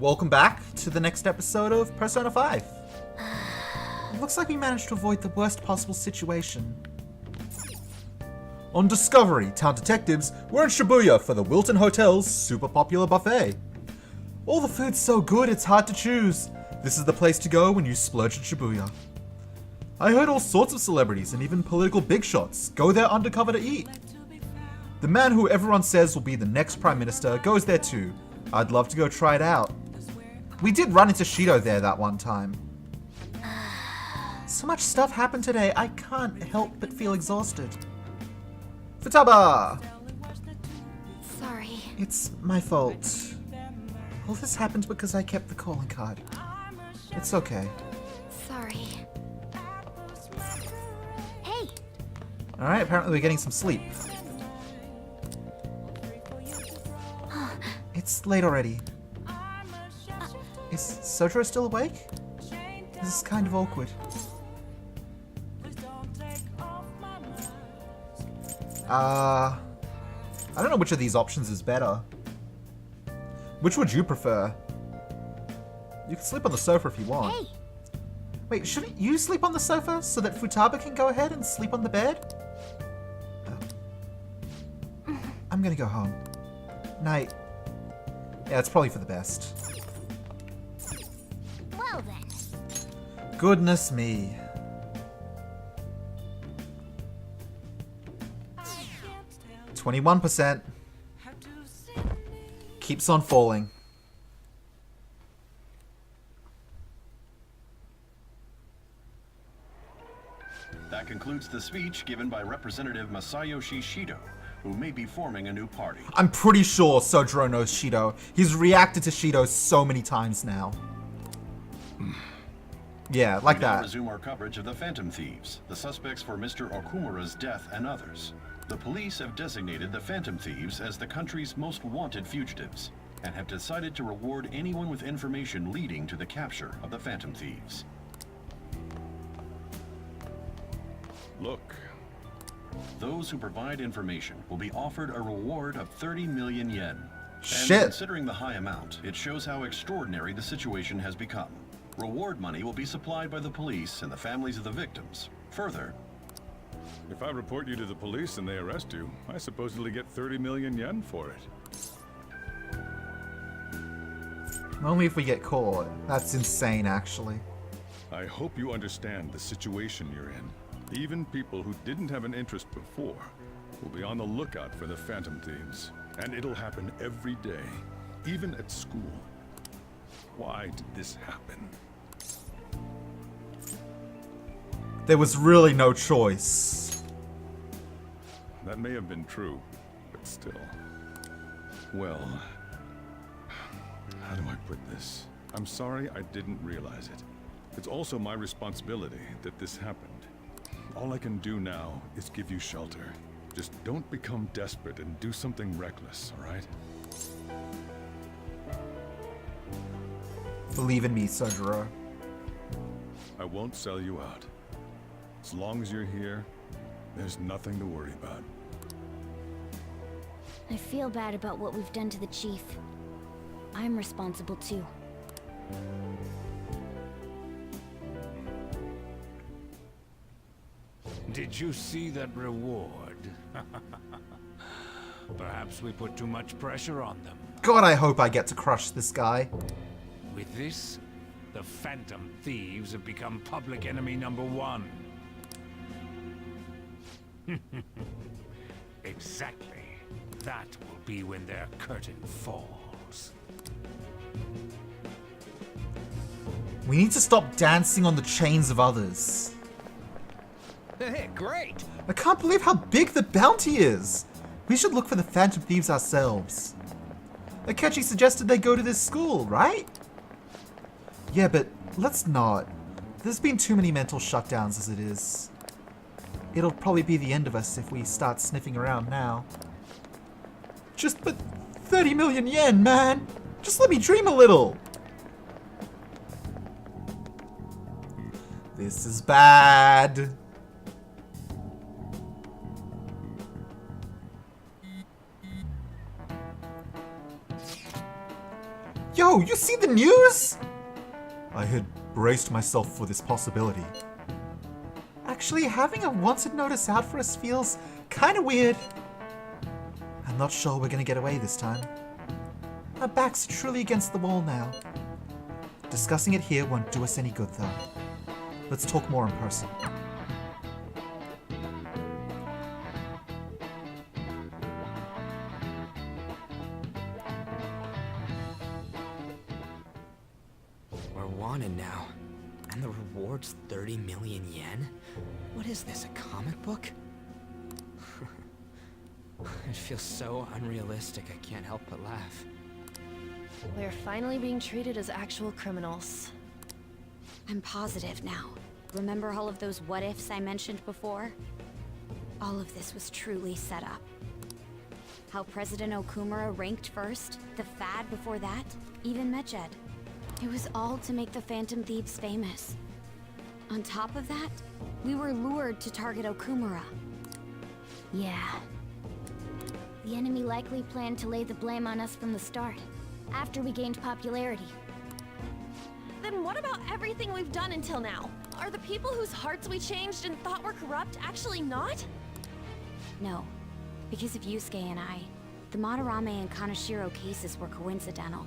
Welcome back to the next episode of Persona 5. It looks like we managed to avoid the worst possible situation. On Discovery, town detectives, we're in Shibuya for the Wilton Hotel's super popular buffet. All the food's so good it's hard to choose. This is the place to go when you splurge in Shibuya. I heard all sorts of celebrities and even political big shots go there undercover to eat. The man who everyone says will be the next Prime Minister goes there too. I'd love to go try it out. We did run into Shido there that one time. So much stuff happened today, I can't help but feel exhausted. Futaba! Sorry. It's my fault. All this happened because I kept the calling card. It's okay. Sorry. Hey! Alright, apparently we're getting some sleep. It's late already. Is Sojiro still awake? This is kind of awkward. I don't know which of these options is better. Which would you prefer? You can sleep on the sofa if you want. Hey! Wait, shouldn't you sleep on the sofa so that Futaba can go ahead and sleep on the bed? Oh. I'm gonna go home. Night. Yeah, it's probably for the best. Well then. Goodness me. %21%. Keeps on falling. That concludes the speech given by Representative Masayoshi Shido, who may be forming a new party. I'm pretty sure Sojiro knows Shido. He's reacted to Shido so many times now. Yeah, like We now that. resume our coverage of the Phantom Thieves, the suspects for Mr. Okumura's death and others. The police have designated the Phantom Thieves as the country's most wanted fugitives, and have decided to reward anyone with information leading to the capture of the Phantom Thieves. Look. Those who provide information will be offered a reward of 30 million yen. Shit. And considering the high amount, it shows how extraordinary the situation has become. Reward money will be supplied by the police and the families of the victims. Further, If I report you to the police and they arrest you, I supposedly get 30 million yen for it. Only if we get caught. That's insane, actually. I hope you understand the situation you're in. Even people who didn't have an interest before will be on the lookout for the Phantom Thieves. And it'll happen every day, even at school. Why did this happen? There was really no choice. That may have been true, but still. Well, how do I put this? I'm sorry I didn't realize it. It's also my responsibility that this happened. All I can do now is give you shelter. Just don't become desperate and do something reckless, all right? Believe in me, Sojiro. I won't sell you out. As long as you're here, there's nothing to worry about. I feel bad about what we've done to the chief. I'm responsible too. Did you see that reward? Perhaps we put too much pressure on them. God, I hope I get to crush this guy. With this, the Phantom Thieves have become public enemy #1. Exactly. That will be when their curtain falls. We need to stop dancing on the chains of others. Hey, great! I can't believe how big the bounty is. We should look for the Phantom Thieves ourselves. Akechi suggested they go to this school, right? Yeah, but let's not. There's been too many mental shutdowns as it is. It'll probably be the end of us if we start sniffing around now. Just but 30 million yen, man! Just let me dream a little! This is bad. Yo, Yo, you see the news? I had braced myself for this possibility. Actually, having a wanted notice out for us feels kinda weird. I'm not sure we're gonna get away this time. Our backs are truly against the wall now. Discussing it here won't do us any good, though. Let's talk more in person. We're wanted now. And the reward's 30 million yen? What is this, a comic book? It feels so unrealistic, I can't help but laugh. We're finally being treated as actual criminals. I'm positive now. Remember all of those what-ifs I mentioned before? All of this was truly set up. How President Okumura ranked first, the Fad before that, even Medjed. It was all to make the Phantom Thieves famous. On top of that, we were lured to target Okumura. Yeah. The enemy likely planned to lay the blame on us from the start, after we gained popularity. Then what about everything we've done until now? Are the people whose hearts we changed and thought were corrupt actually not? No, because of Yusuke and I, the Madarame and Kaneshiro cases were coincidental.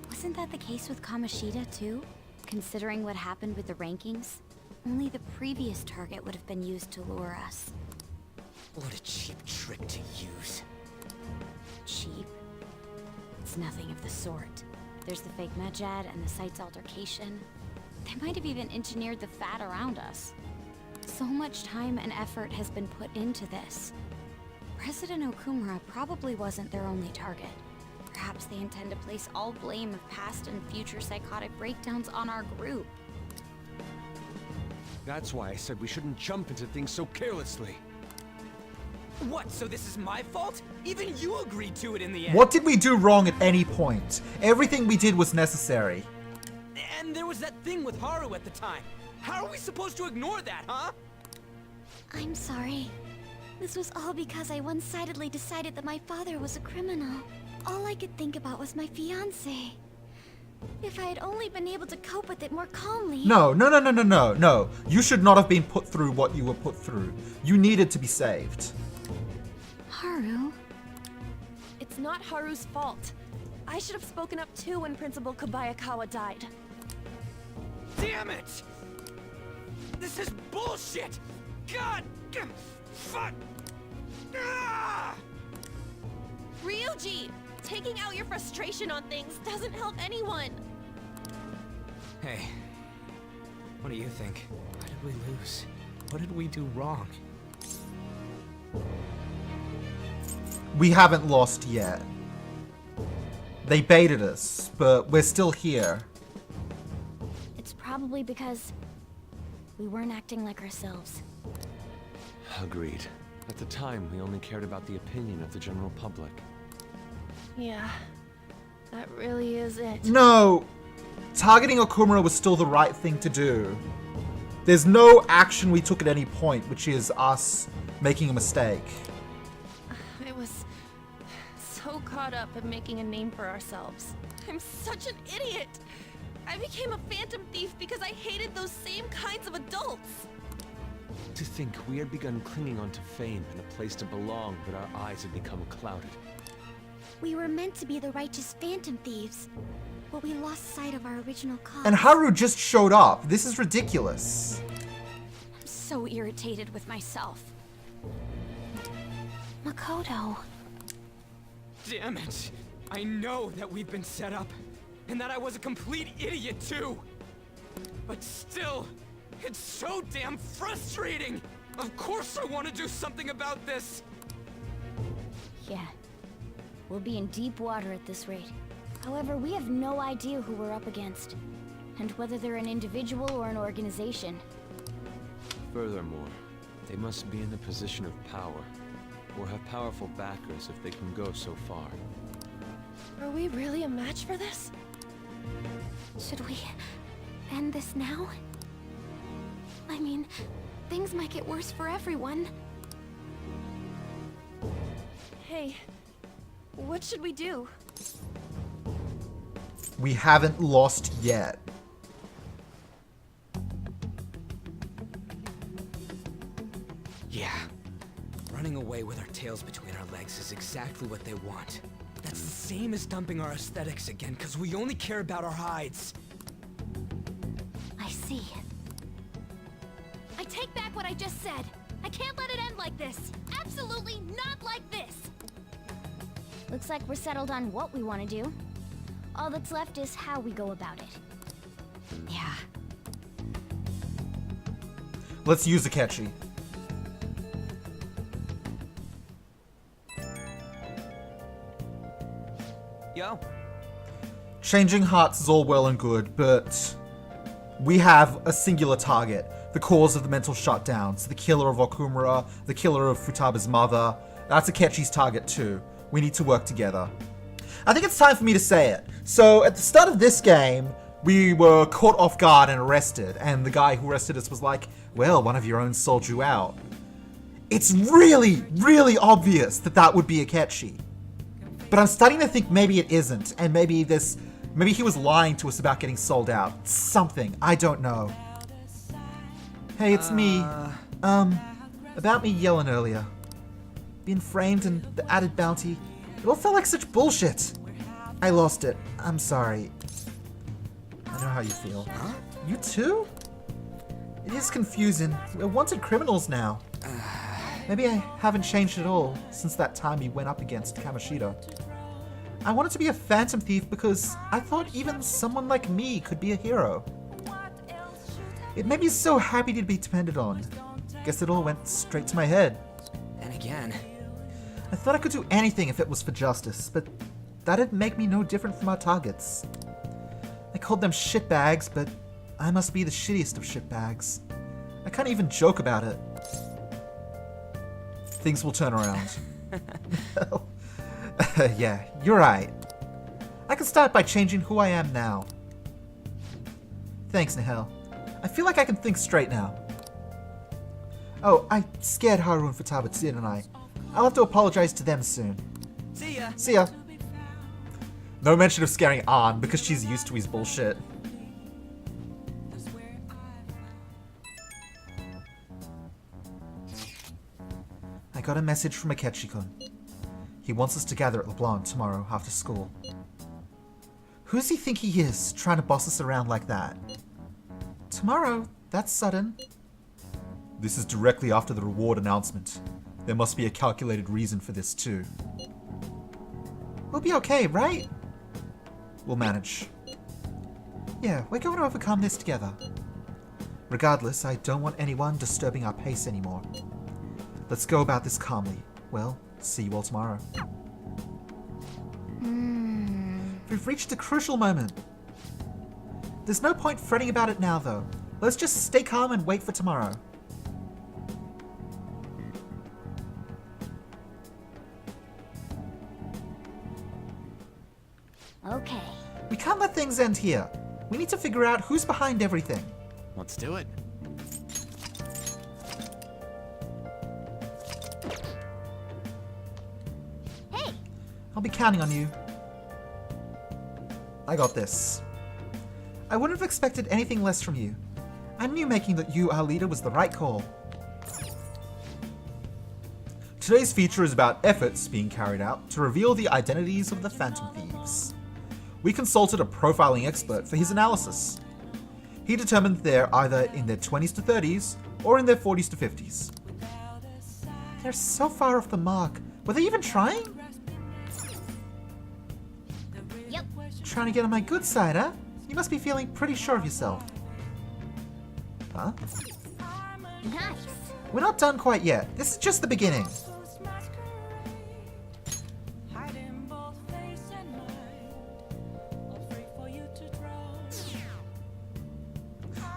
Wasn't that the case with Kamoshida too? Considering what happened with the rankings, only the previous target would have been used to lure us. What a cheap trick to use. Cheap? It's nothing of the sort. There's the fake Medjed and the site's altercation. They might have even engineered the Fad around us. So much time and effort has been put into this. President Okumura probably wasn't their only target. Perhaps they intend to place all blame of past and future psychotic breakdowns on our group. That's why I said we shouldn't jump into things so carelessly. What, so this is my fault? Even you agreed to it in the end. What did we do wrong at any point? Everything we did was necessary. And there was that thing with Haru at the time. How are we supposed to ignore that, huh? I'm sorry. This was all because I one-sidedly decided that my father was a criminal. All I could think about was my fiancé. If I had only been able to cope with it more calmly... No. You should not have been put through what you were put through. You needed to be saved. Haru? It's not Haru's fault. I should have spoken up too when Principal Kobayakawa died. Damn it! This is bullshit! God! Fuck! Ah! Ryuji! Taking out your frustration on things doesn't help anyone! Hey, what do you think? Why did we lose? What did we do wrong? We haven't lost yet. They baited us, but we're still here. It's probably because we weren't acting like ourselves. Agreed. At the time, we only cared about the opinion of the general public. Yeah, that really is it. No! Targeting Okumura was still the right thing to do. There's no action we took at any point, which is us making a mistake. I was so caught up in making a name for ourselves. I'm such an idiot! I became a phantom thief because I hated those same kinds of adults! To think we had begun clinging onto fame and a place to belong, but our eyes had become clouded. We were meant to be the righteous phantom thieves, but we lost sight of our original cause. And Haru just showed up. This is ridiculous. I'm so irritated with myself. Makoto. Damn it! I know that we've been set up, and that I was a complete idiot too! But still, it's so damn frustrating! Of course I want to do something about this! Yeah. We'll be in deep water at this rate. However, we have no idea who we're up against, and whether they're an individual or an organization. Furthermore, they must be in a position of power, or have powerful backers if they can go so far. Are we really a match for this? Should we end this now? I mean, things might get worse for everyone. Hey, what should we do? We haven't lost yet. Yeah. Running away with our tails between our legs is exactly what they want. That's the same as dumping our aesthetics again, because we only care about our hides. I see. I take back what I just said. I can't let it end like this. Absolutely not like this. Looks like we're settled on what we want to do. All that's left is how we go about it. Yeah. Let's use Akechi. Yo. Changing hearts is all well and good, but we have a singular target. The cause of the mental shutdowns, the killer of Okumura, the killer of Futaba's mother. That's Akechi's target too. We need to work together. I think it's time for me to say it. So at the start of this game, we were caught off guard and arrested, and the guy who arrested us was like, well, one of your own sold you out. It's really, really obvious that that would be Akechi. But I'm starting to think maybe it isn't, and maybe he was lying to us about getting sold out. Something, I don't know. Hey, it's me. About me yelling earlier. Being framed and the added bounty. It all felt like such bullshit. I lost it. I'm sorry. I know how you feel. Huh? You too? It is confusing. We're wanted criminals now. Maybe I haven't changed at all since that time we went up against Kamoshida. I wanted to be a phantom thief because I thought even someone like me could be a hero. It made me so happy to be depended on. Guess it all went straight to my head. And again. I thought I could do anything if it was for justice, but that'd make me no different from our targets. I called them shitbags, but I must be the shittiest of shitbags. I can't even joke about it. Things will turn around. Yeah, you're right. I can start by changing who I am now. Thanks, Nihel. I feel like I can think straight now. Oh, I scared Haru and Futaba, didn't I? I'll have to apologize to them soon. See ya. See ya. No mention of scaring Ann because she's used to his bullshit. I got a message from Akechi-kun. He wants us to gather at LeBlanc tomorrow after school. Who does he think he is, trying to boss us around like that? Tomorrow? That's sudden. This is directly after the reward announcement. There must be a calculated reason for this too. We'll be okay, right? We'll manage. Yeah, we're going to overcome this together. Regardless, I don't want anyone disturbing our pace anymore. Let's go about this calmly. Well, see you all tomorrow. We've reached a crucial moment. There's no point fretting about it now, though. Let's just stay calm and wait for tomorrow. Okay. We can't let things end here. We need to figure out who's behind everything. Let's do it. Hey! I'll be counting on you. I got this. I wouldn't have expected anything less from you. I knew making you our leader was the right call. Today's feature is about efforts being carried out to reveal the identities of the Phantom Thieves. We consulted a profiling expert for his analysis. He determined they're either in their 20s to 30s or in their 40s to 50s. They're so far off the mark. Were they even trying? Yep. Trying to get on my good side, huh? You must be feeling pretty sure of yourself. Huh? Nice. We're not done quite yet. This is just the beginning.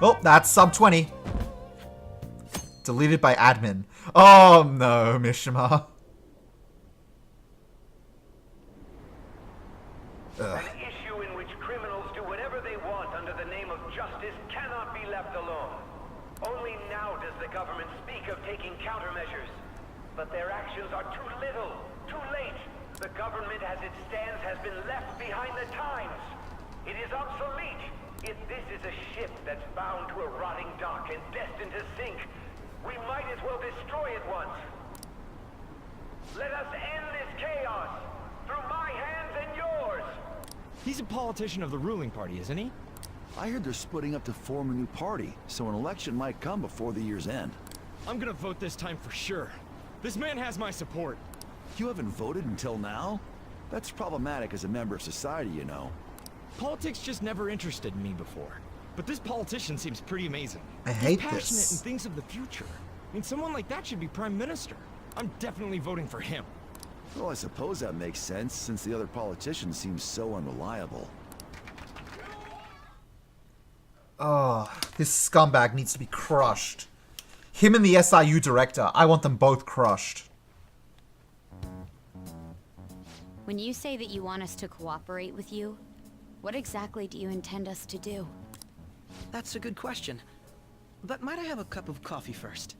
Oh, that's sub 20. Deleted by admin. Oh no, Mishima. An issue in which criminals do whatever they want under the name of justice cannot be left alone. Only now does the government speak of taking countermeasures. But their actions are too little, too late. The government as it stands has been left behind the times. It is obsolete. If this is a ship that's bound to a rotting dock and destined to sink, we might as well destroy it once. Let us end this chaos through my hands and yours. He's a politician of the ruling party, isn't he? I heard they're splitting up to form a new party, so an election might come before the year's end. I'm gonna vote this time for sure. This man has my support. You haven't voted until now? That's problematic as a member of society, you know. Politics just never interested me before. But this politician seems pretty amazing. I hate He's passionate this. and thinks of the future. I mean, someone like that should be prime minister. I'm definitely voting for him. Well, I suppose that makes sense, since the other politicians seem so unreliable. Oh, this scumbag needs to be crushed. Him and the SIU director, I want them both crushed. When you say that you want us to cooperate with you, what exactly do you intend us to do? That's a good question. But might I have a cup of coffee first?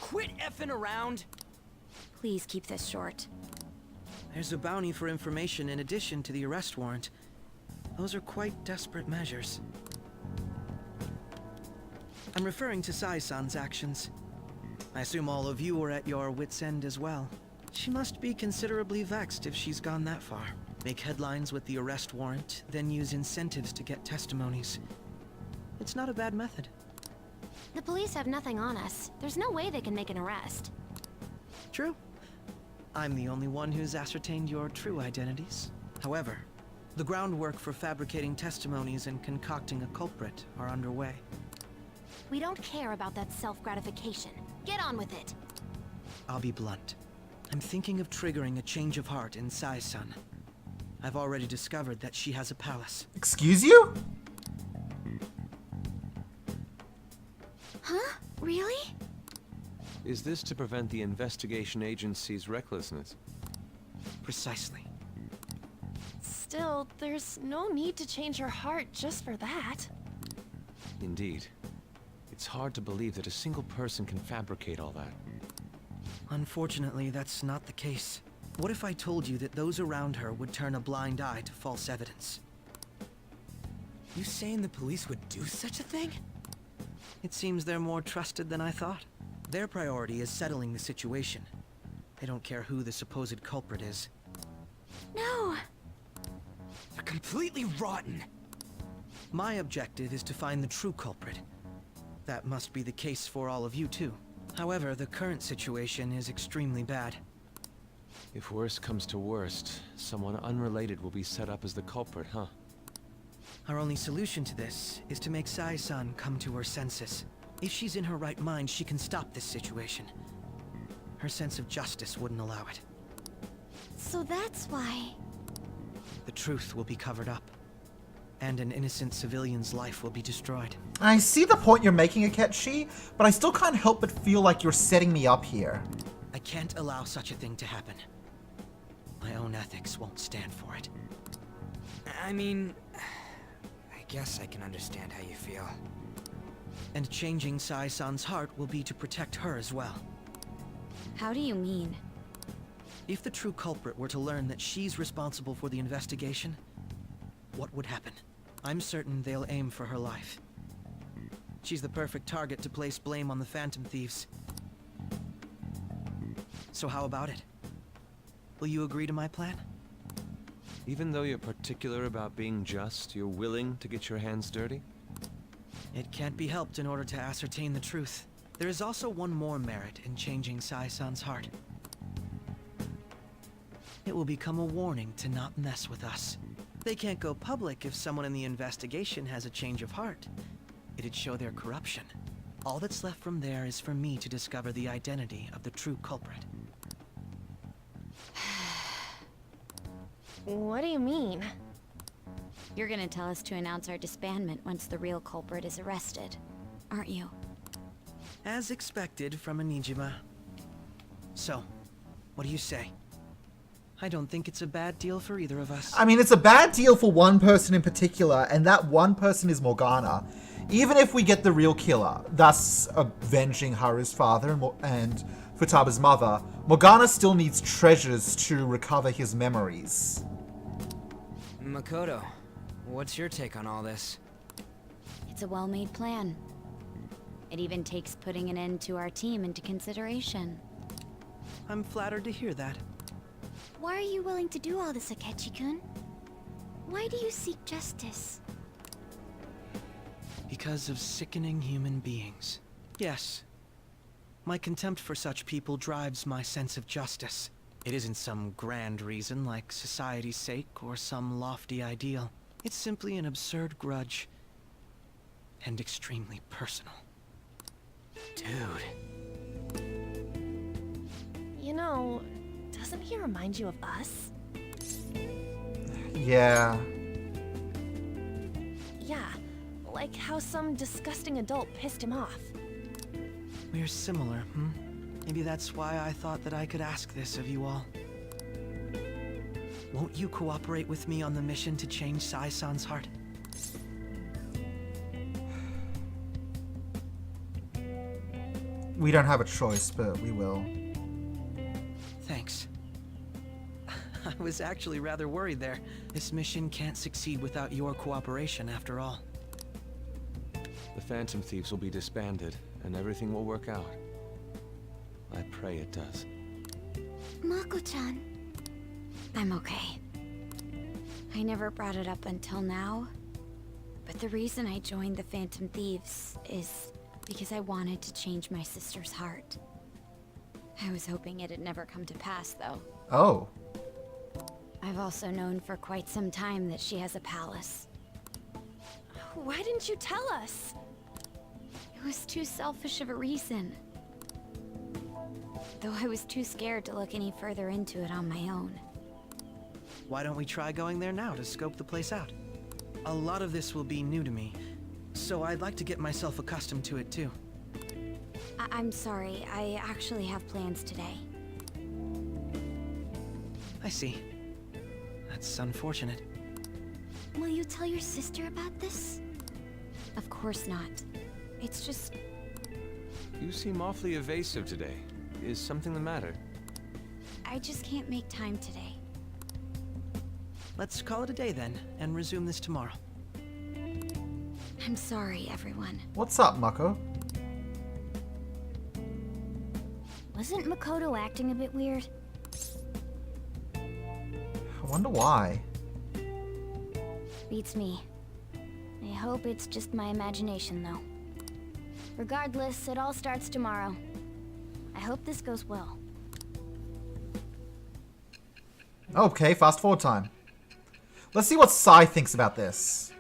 Quit effing around! Please keep this short. There's a bounty for information in addition to the arrest warrant. Those are quite desperate measures. I'm referring to Sai-san's actions. I assume all of you are at your wits' end as well. She must be considerably vexed if she's gone that far. Make headlines with the arrest warrant, then use incentives to get testimonies. It's not a bad method. The police have nothing on us. There's no way they can make an arrest. True. I'm the only one who's ascertained your true identities. However, the groundwork for fabricating testimonies and concocting a culprit are underway. We don't care about that self-gratification. Get on with it. I'll be blunt. I'm thinking of triggering a change of heart in Sai-san. I've already discovered that she has a palace. Excuse you? Huh? Really? Is this to prevent the investigation agency's recklessness? Precisely. Still, there's no need to change her heart just for that. Indeed. It's hard to believe that a single person can fabricate all that. Unfortunately, that's not the case. What if I told you that those around her would turn a blind eye to false evidence? You saying the police would do such a thing? It seems they're more trusted than I thought. Their priority is settling the situation. They don't care who the supposed culprit is. No! They're completely rotten! My objective is to find the true culprit. That must be the case for all of you too. However, the current situation is extremely bad. If worst comes to worst, someone unrelated will be set up as the culprit, huh? Our only solution to this is to make Sai-san come to her senses. If she's in her right mind, she can stop this situation. Her sense of justice wouldn't allow it. So that's why... The truth will be covered up, and an innocent civilian's life will be destroyed. I see the point you're making, Akechi, but I still can't help but feel like you're setting me up here. I can't allow such a thing to happen. My own ethics won't stand for it. I mean... I guess I can understand how you feel. And changing Sai-san's heart will be to protect her as well. How do you mean? If the true culprit were to learn that she's responsible for the investigation, what would happen? I'm certain they'll aim for her life. She's the perfect target to place blame on the Phantom Thieves. So how about it? Will you agree to my plan? Even though you're particular about being just, you're willing to get your hands dirty? It can't be helped in order to ascertain the truth. There is also one more merit in changing Sai-san's heart. It will become a warning to not mess with us. They can't go public if someone in the investigation has a change of heart. It'd show their corruption. All that's left from there is for me to discover the identity of the true culprit. What do you mean? You're gonna tell us to announce our disbandment once the real culprit is arrested, aren't you? As expected from a Nijima. So, what do you say? I don't think it's a bad deal for either of us. I mean, it's a bad deal for one person in particular, and that one person is Morgana. Even if we get the real killer, thus avenging Haru's father and Futaba's mother, Morgana still needs treasures to recover his memories. Makoto, What's your take on all this? It's a well-made plan. It even takes putting an end to our team into consideration. I'm flattered to hear that. Why are you willing to do all this, Akechi-kun? Why do you seek justice? Because of sickening human beings. Yes. My contempt for such people drives my sense of justice. It isn't some grand reason like society's sake or some lofty ideal. It's simply an absurd grudge. And extremely personal. Dude. You know, doesn't he remind you of us? Yeah. Yeah, like how some disgusting adult pissed him off. We're similar, hmm? Maybe that's why I thought that I could ask this of you all. Won't you cooperate with me on the mission to change Sai-san's heart? We don't have a choice, but we will. Thanks. I was actually rather worried there. This mission can't succeed without your cooperation, after all. The Phantom Thieves will be disbanded, and everything will work out. I pray it does. Mako-chan. I'm okay. I never brought it up until now, but the reason I joined the Phantom Thieves is because I wanted to change my sister's heart. I was hoping it'd never come to pass, though. Oh. I've also known for quite some time that she has a palace. Why didn't you tell us? It was too selfish of a reason. Though I was too scared to look any further into it on my own. Why don't we try going there now to scope the place out? A lot of this will be new to me, so I'd like to get myself accustomed to it too. I'm sorry, I actually have plans today. I see. That's unfortunate. Will you tell your sister about this? Of course not. It's just... You seem awfully evasive today. Is something the matter? I just can't make time today. Let's call it a day then, and resume this tomorrow. I'm sorry, everyone. What's up, Mako? Wasn't Makoto acting a bit weird? I wonder why. Beats me. I hope it's just my imagination, though. Regardless, it all starts tomorrow. I hope this goes well. Okay, fast forward time. Let's see what Sai thinks about this.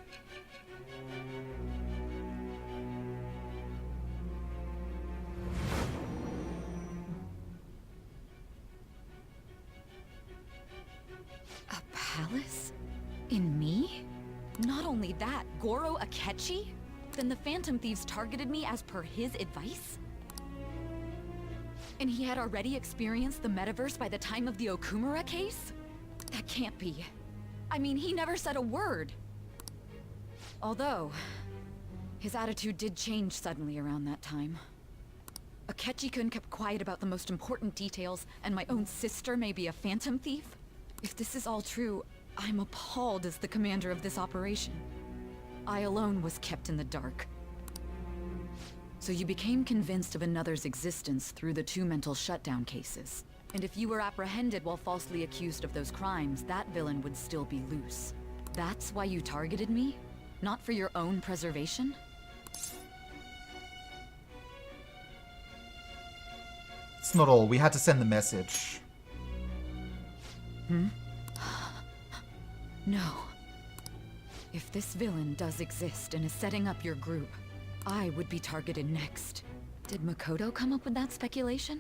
A palace? In me? Not only that, Goro Akechi? Then the Phantom Thieves targeted me as per his advice? And he had already experienced the metaverse by the time of the Okumura case? That can't be. I mean, he never said a word. Although, his attitude did change suddenly around that time. Akechi-kun kept quiet about the most important details, and my own sister may be a Phantom Thief? If this is all true, I'm appalled as the commander of this operation. I alone was kept in the dark. So you became convinced of another's existence through the 2 mental shutdown cases. And if you were apprehended while falsely accused of those crimes, that villain would still be loose. That's why you targeted me? Not for your own preservation? It's not all. We had to send the message. No. If this villain does exist and is setting up your group, I would be targeted next. Did Makoto come up with that speculation?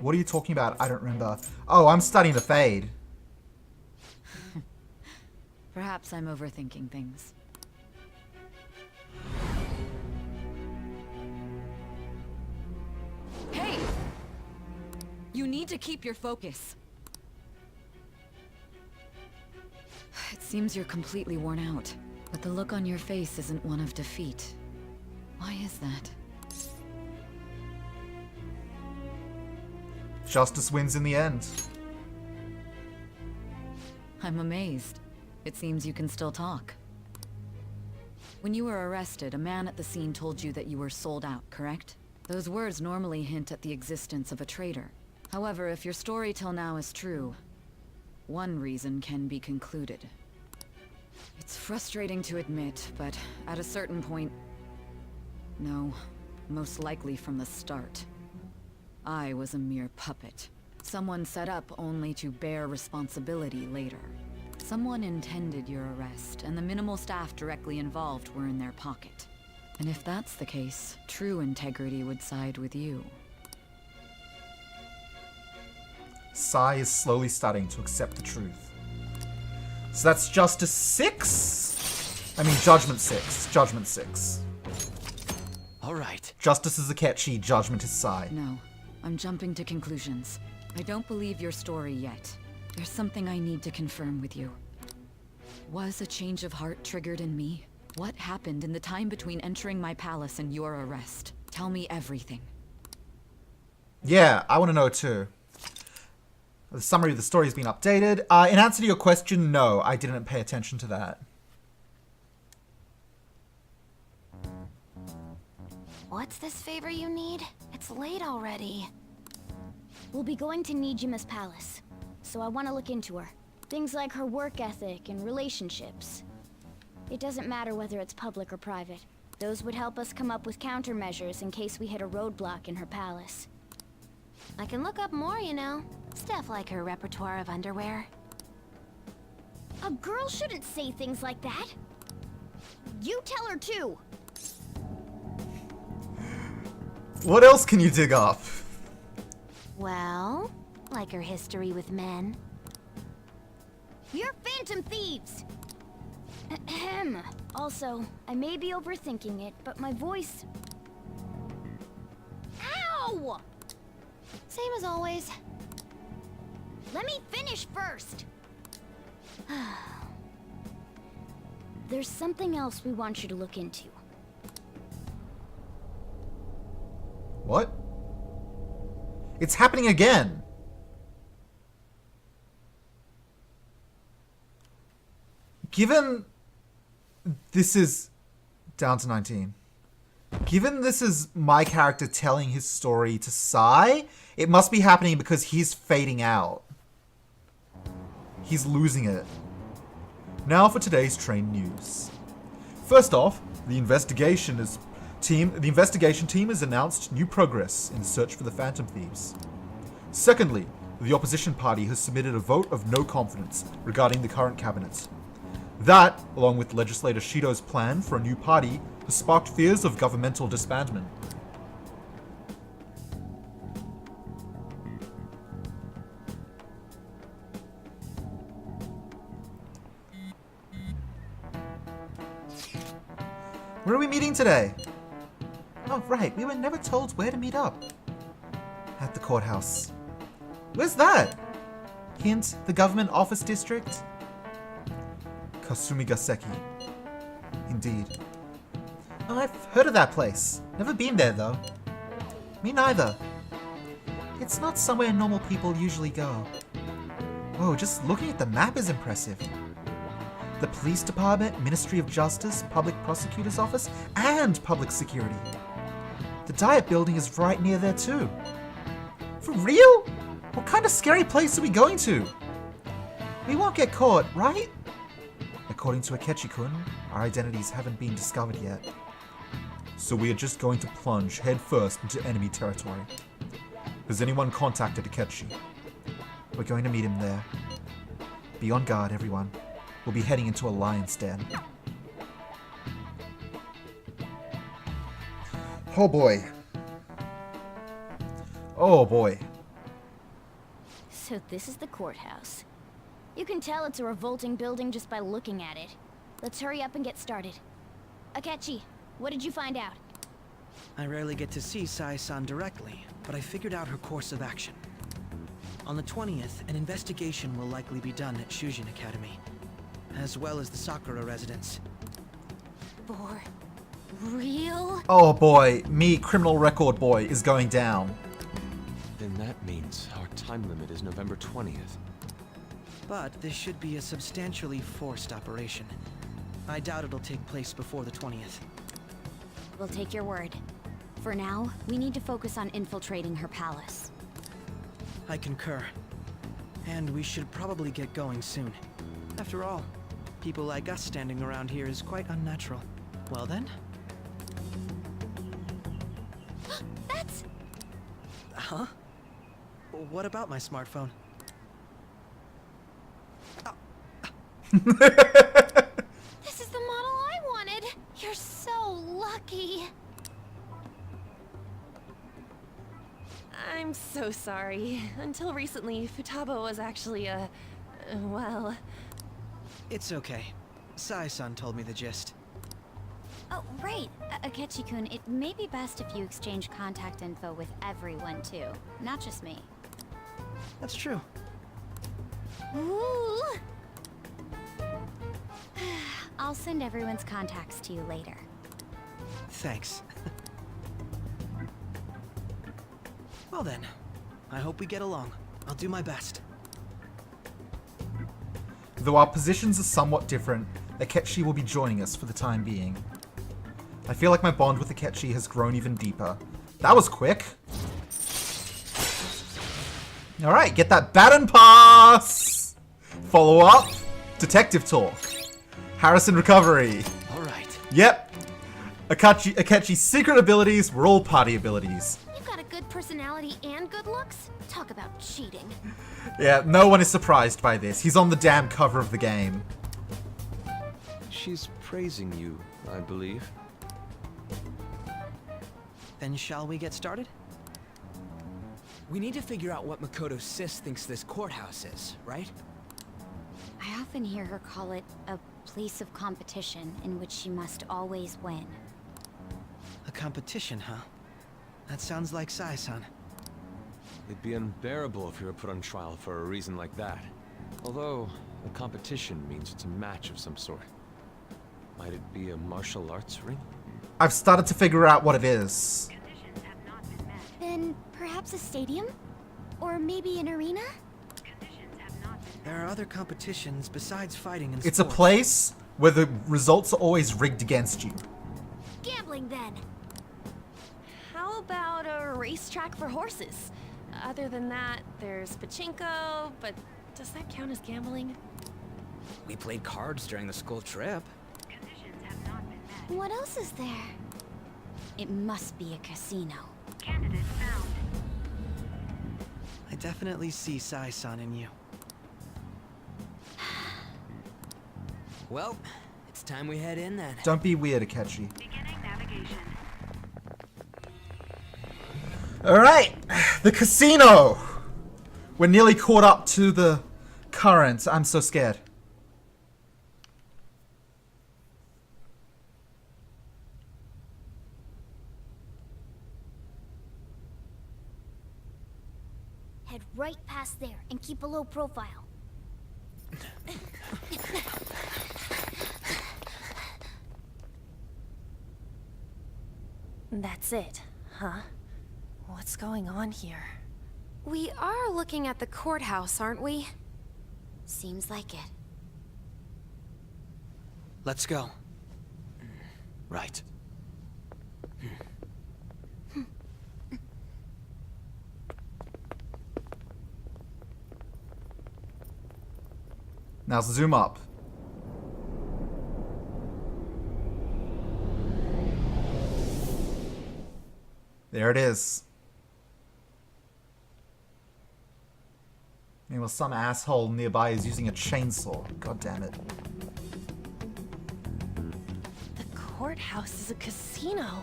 What are you talking about? I don't remember. Oh, I'm studying the Fade. Perhaps I'm overthinking things. Hey! You need to keep your focus. It seems you're completely worn out, but the look on your face isn't one of defeat. Why is that? Justice wins in the end. I'm amazed. It seems you can still talk. When you were arrested, a man at the scene told you that you were sold out, correct? Those words normally hint at the existence of a traitor. However, if your story till now is true, one reason can be concluded. It's frustrating to admit, but at a certain point... No, most likely from the start. I was a mere puppet. Someone set up only to bear responsibility later. Someone intended your arrest, and the minimal staff directly involved were in their pocket. And if that's the case, true integrity would side with you. Sai is slowly starting to accept the truth. So that's Justice 6? I mean Judgment 6. Judgment 6. Alright. Justice is Akechi, Judgment is Sai. No, I'm jumping to conclusions. I don't believe your story yet. There's something I need to confirm with you. Was a change of heart triggered in me? What happened in the time between entering my palace and your arrest? Tell me everything. Yeah, I want to know too. The summary of the story has been updated. In answer to your question, no, I didn't pay attention to that. What's this favor you need? It's late already. We'll be going to Nijima's palace, so I want to look into her. Things like her work ethic and relationships. It doesn't matter whether it's public or private. Those would help us come up with countermeasures in case we hit a roadblock in her palace. I can look up more, you know. Stuff like her repertoire of underwear. A girl shouldn't say things like that. You tell her too. What else can you dig up? Well, like her history with men. You're phantom thieves! Ahem. Also, I may be overthinking it, but my voice... Ow! Same as always. Let me finish first! There's something else we want you to look into. What? It's happening again! Given this is down to 19. Given this is my character telling his story to Sai, it must be happening because he's fading out. He's losing it. Now for today's train news. First off, the investigation team has announced new progress in the search for the Phantom Thieves. Secondly, the opposition party has submitted a vote of no confidence regarding the current cabinet. That, along with legislator Shido's plan for a new party, has sparked fears of governmental disbandment. Where are we meeting today? Oh, right, we were never told where to meet up. At the courthouse. Where's that? Hint, the government office district? Kasumigaseki. Indeed. Oh, I've heard of that place. Never been there, though. Me neither. It's not somewhere normal people usually go. Whoa, just looking at the map is impressive. The police department, Ministry of Justice, Public Prosecutor's Office, and Public Security. The Diet Building is right near there, too. For real? What kind of scary place are we going to? We won't get caught, right? According to Akechi-kun, our identities haven't been discovered yet. So we are just going to plunge headfirst into enemy territory. Has anyone contacted Akechi? We're going to meet him there. Be on guard, everyone. We'll be heading into a lion's den. Oh boy. Oh boy. So this is the courthouse. You can tell it's a revolting building just by looking at it. Let's hurry up and get started. Akechi, what did you find out? I rarely get to see Sai-san directly, but I figured out her course of action. On the 20th, an investigation will likely be done at Shujin Academy, as well as the Sakura residence. For real? Oh boy, me, criminal record boy, is going down. Then that means our time limit is November 20th. But this should be a substantially forced operation. I doubt it'll take place before the 20th. We'll take your word. For now, we need to focus on infiltrating her palace. I concur. And we should probably get going soon. After all, people like us standing around here is quite unnatural. Well then? That's... Huh? What about my smartphone? This is the model I wanted! You're so lucky! I'm so sorry. Until recently, Futaba was actually well... It's okay. Sai-san told me the gist. Oh, right. Akechi-kun, it may be best if you exchange contact info with everyone, too. Not just me. That's true. Ooh! I'll send everyone's contacts to you later. Thanks. Well then, I hope we get along. I'll do my best. Though our positions are somewhat different, Akechi will be joining us for the time being. I feel like my bond with Akechi has grown even deeper. That was quick. Alright, get that baton pass! Follow up, detective talk. Harrison recovery. Alright. Yep. Akechi's secret abilities were all party abilities. You've got a good personality and good looks? Talk about cheating. Yeah, no one is surprised by this. He's on the damn cover of the game. She's praising you, I believe. Then shall we get started? We need to figure out what Makoto Sis thinks this courthouse is, right? I often hear her call it a place of competition in which she must always win. A competition, huh? That sounds like Sai-san. It'd be unbearable if you were put on trial for a reason like that. Although, a competition means it's a match of some sort. Might it be a martial arts ring? I've started to figure out what it is. Then perhaps a stadium? Or maybe an arena? There are other competitions besides fighting and It's a sports. place where the results are always rigged against you. Gambling then. How about a racetrack for horses? Other than that, there's pachinko, but does that count as gambling? We played cards during the school trip. What else is there? It must be a casino. I definitely see Sai-san in you. Well, it's time we head in then. Don't be weird, Akechi. Alright, the casino! We're nearly caught up to the current. I'm so scared. Head right past there and keep a low profile. That's it, huh? What's going on here? We are looking at the courthouse, aren't we? Seems like it. Let's go. Right. Now zoom up. There it is. Meanwhile, some asshole nearby is using a chainsaw. God damn it. The courthouse is a casino.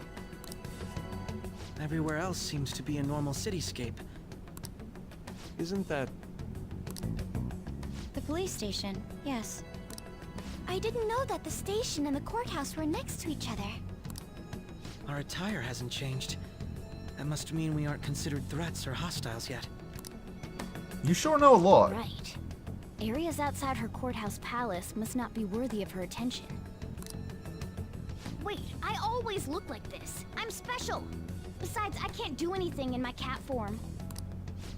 Everywhere else seems to be a normal cityscape. Isn't that... The police station, yes. I didn't know that the station and the courthouse were next to each other. Our attire hasn't changed. That must mean we aren't considered threats or hostiles yet. You sure know a lot. Right. Areas outside her courthouse palace must not be worthy of her attention. Wait, I always look like this. I'm special. Besides, I can't do anything in my cat form.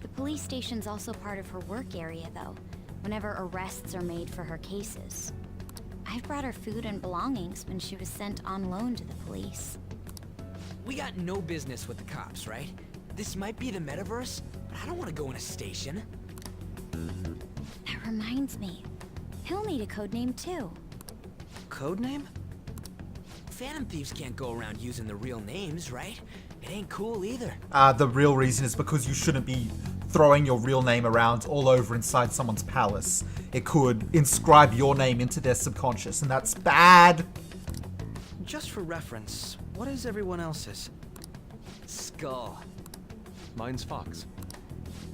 The police station's also part of her work area, though. whenever arrests are made for her cases. I've brought her food and belongings when she was sent on loan to the police. We got no business with the cops, right? This might be the metaverse, but I don't want to go in a station. That reminds me. He'll need a codename too. Codename? Phantom thieves can't go around using their real names, right? It ain't cool either. The real reason is because you shouldn't be throwing your real name around all over inside someone's palace. It could inscribe your name into their subconscious, and that's bad. Just for reference, what is everyone else's? Skull. Mine's Fox.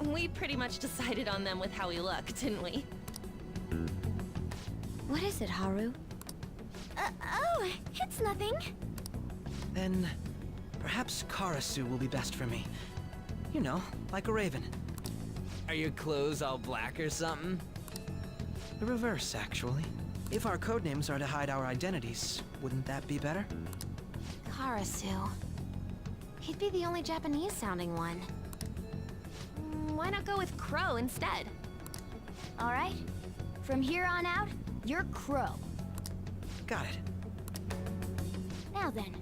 We pretty much decided on them with how we look, didn't we? What is it, Haru? Oh, it's nothing. Then, perhaps Karasu will be best for me. You know, like a raven. Are your clothes all black or something? The reverse, actually. If our codenames are to hide our identities, wouldn't that be better? Karasu. He'd be the only Japanese-sounding one. Why not go with Crow instead? All right. From here on out, you're Crow. Got it. Now then,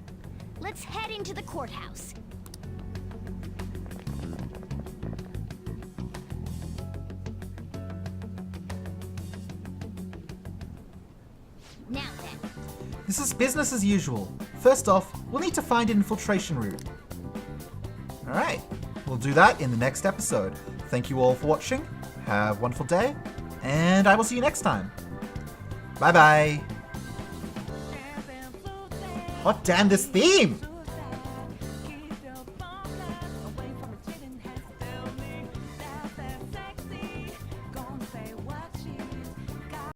let's head into the courthouse. Now then. This is business as usual. First off, we'll need to find an infiltration route. Alright, we'll do that in the next episode. Thank you all for watching, have a wonderful day, and I will see you next time. Bye bye. Hot damn this theme!